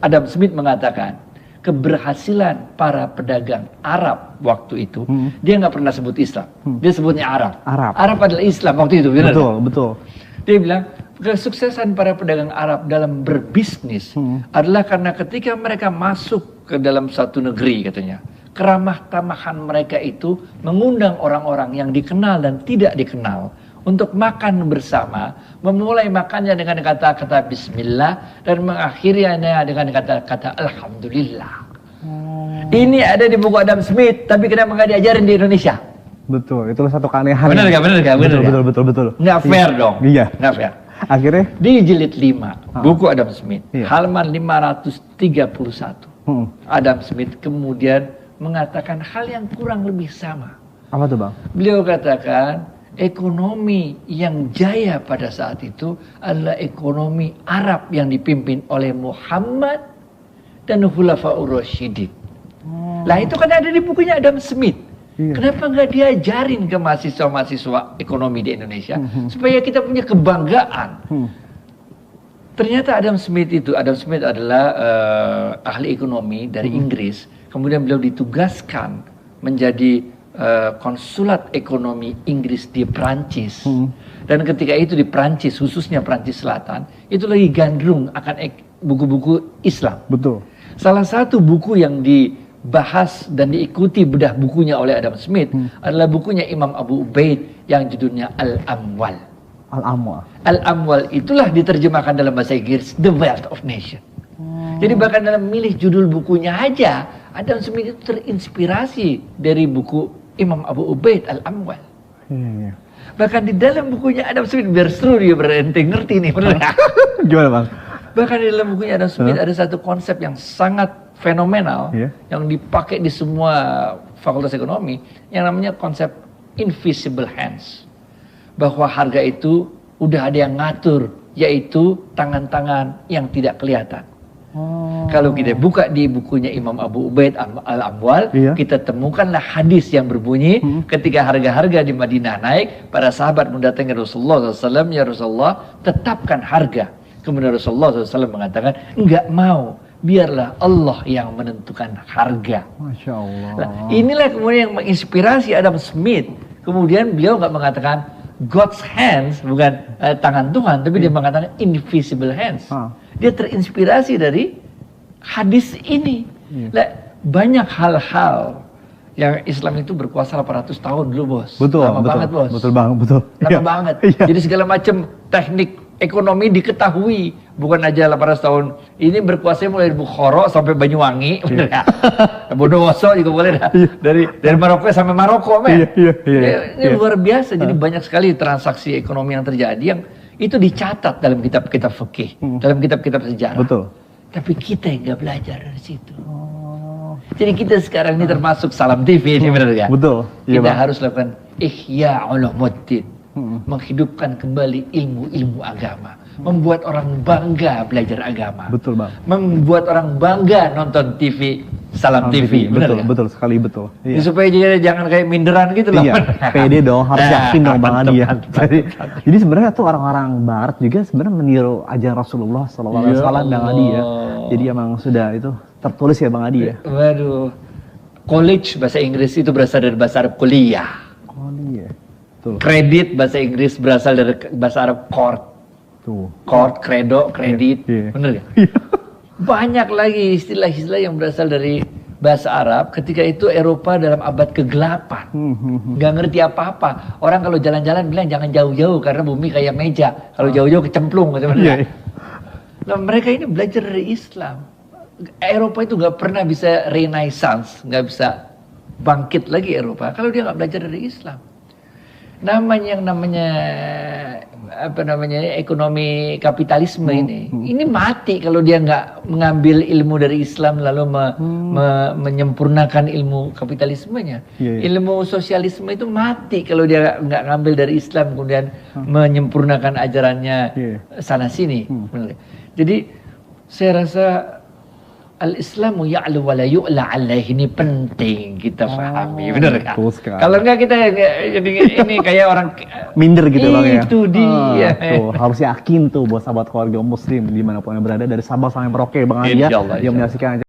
Adam Smith mengatakan keberhasilan para pedagang Arab waktu itu, dia nggak pernah sebut Islam, dia sebutnya Arab. Arab adalah Islam waktu itu, benar? Betul. Dia bilang kesuksesan para pedagang Arab dalam berbisnis adalah karena ketika mereka masuk ke dalam satu negeri, katanya, keramah tamahan mereka itu mengundang orang-orang yang dikenal dan tidak dikenal untuk makan bersama, memulai makannya dengan kata-kata Bismillah dan mengakhirinya dengan kata-kata Alhamdulillah. Ini ada di buku Adam Smith, tapi kenapa nggak diajarin di Indonesia? Betul, itu satu keanehan. Benar nggak? Betul. Nggak fair dong. Iya. Nggak fair. Akhirnya di jilid 5 buku Adam Smith, halaman 531, Adam Smith kemudian mengatakan hal yang kurang lebih sama. Apa tuh, Bang? Beliau katakan ekonomi yang jaya pada saat itu adalah ekonomi Arab yang dipimpin oleh Muhammad dan Khulafaur Rasyidin. Lah itu kan ada di bukunya Adam Smith. Kenapa nggak diajarin ke mahasiswa-mahasiswa ekonomi di Indonesia supaya kita punya kebanggaan? Ternyata Adam Smith adalah ahli ekonomi dari Inggris. Kemudian beliau ditugaskan menjadi konsulat ekonomi Inggris di Prancis. Dan ketika itu di Prancis, khususnya Prancis Selatan, itu lagi gandrung akan buku-buku Islam. Betul. Salah satu buku yang dibahas dan diikuti bedah bukunya oleh Adam Smith adalah bukunya Imam Abu Ubaid yang judulnya Al-Amwal. Al-Amwal itulah diterjemahkan dalam bahasa Inggris The Wealth of Nation. Jadi bahkan dalam milih judul bukunya aja, Adam Smith itu terinspirasi dari buku Imam Abu Ubaid Al-Amwal. Bahkan di dalam bukunya Adam Smith, biar seru dia berhenti ngerti nih. Gimana, Bang? Bahkan di dalam bukunya Adam Smith ada satu konsep yang sangat fenomenal yang dipakai di semua fakultas ekonomi yang namanya konsep invisible hands. Bahwa harga itu udah ada yang ngatur, yaitu tangan-tangan yang tidak kelihatan. Kalau kita buka di bukunya Imam Abu Ubaid Al-Amwal, kita temukanlah hadis yang berbunyi ketika harga-harga di Madinah naik, para sahabat mendatangi Rasulullah SAW, ya Rasulullah, tetapkan harga. Kemudian Rasulullah SAW mengatakan, enggak mau, biarlah Allah yang menentukan harga. Masya Allah. Nah, inilah kemudian yang menginspirasi Adam Smith. Kemudian beliau enggak mengatakan God's hands, bukan tangan Tuhan, tapi dia mengatakan invisible hands. Dia terinspirasi dari hadis ini. Banyak hal-hal yang Islam itu berkuasa 800 tahun dulu, Bos. Lama banget, Bos. Betul, Bang, betul. Lama banget. Jadi segala macam teknik ekonomi diketahui. Bukan aja 800 tahun. Ini berkuasa mulai dari Bukhara sampai Banyuwangi. Bondowoso juga boleh dah. Dari Maroko sampai Maroko, men. Ini luar biasa. Jadi banyak sekali transaksi ekonomi yang terjadi yang itu dicatat dalam kitab-kitab fikih, dalam kitab-kitab sejarah. Betul. Tapi kita yang nggak belajar dari situ. Jadi kita sekarang ini termasuk Salam TV ini, benar gak? Betul. Kita harus lakukan Ihya Ulumuddin, menghidupkan kembali ilmu-ilmu agama, membuat orang bangga belajar agama. Betul, Bang. Membuat orang bangga nonton TV Salam TV, benar gak? Betul sekali, betul. Supaya jangan kayak minderan gitu loh. Pede dong, harus yakin dong, Bang Adi ya. Jadi sebenarnya tuh orang-orang Barat juga sebenarnya meniru ajaran Rasulullah SAW, Bang Adi ya. Jadi emang sudah itu tertulis ya, Bang Adi ya. Waduh, college bahasa Inggris itu berasal dari bahasa Arab kuliah. Betul. Kredit bahasa Inggris berasal dari bahasa Arab court. Court, credo, kredit, bener gak? Banyak lagi istilah-istilah yang berasal dari bahasa Arab. Ketika itu Eropa dalam abad ke-8 nggak ngerti apa-apa. Orang kalau jalan-jalan bilang jangan jauh-jauh karena bumi kayak meja. Kalau jauh-jauh kecemplung gitu. Nah, mereka ini belajar dari Islam. Eropa itu nggak pernah bisa renaissance, nggak bisa bangkit lagi Eropa kalau dia nggak belajar dari Islam. Namanya ekonomi kapitalisme ini mati kalau dia nggak mengambil ilmu dari Islam lalu menyempurnakan ilmu kapitalismenya. Ilmu sosialisme itu mati kalau dia nggak ngambil dari Islam kemudian menyempurnakan ajarannya sana sini. Jadi saya rasa Al-Islamu ya'lu wa la yu'la alaih, ini penting kita pahami, benar kan? Sekali. Kalau enggak kita jadi ini kayak orang minder gitu Bang ya. Itu dia. Tuh, harus yakin tuh buat sahabat keluarga muslim dimanapun yang berada dari Sabang sampai Merauke Bang Adi ya, yang menyaksikan